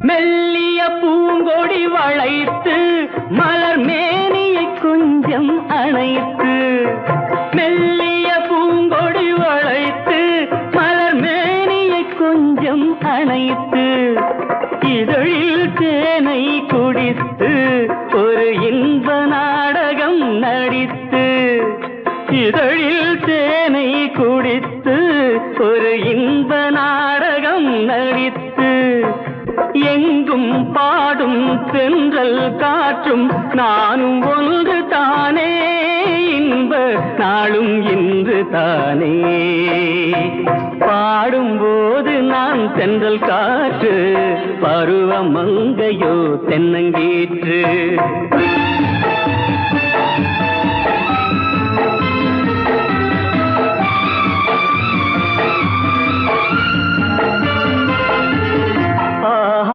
மெல்லிய பூங்கொடி வளைத்து மலர் மேனியை கொஞ்சம் அணைத்து, மெல்லிய பூங்கொடி வளைத்து மலர் மேனியை கொஞ்சம் அணைத்து, இதழில் தேனை குடித்து ஒரு இன்ப நாடகம் நடித்து, இதழில் தேனை குடித்து ஒரு இன்ப நாடகம் நடித்து, எங்கும் பாடும் தென்றல் காற்றும் நானும் ஒன்று தானே, இன்ப நாளும் இன்று தானே. பாடும்போது நான் தென்றல் காற்று, பருவ மங்கையோ தென்னங்கீற்று.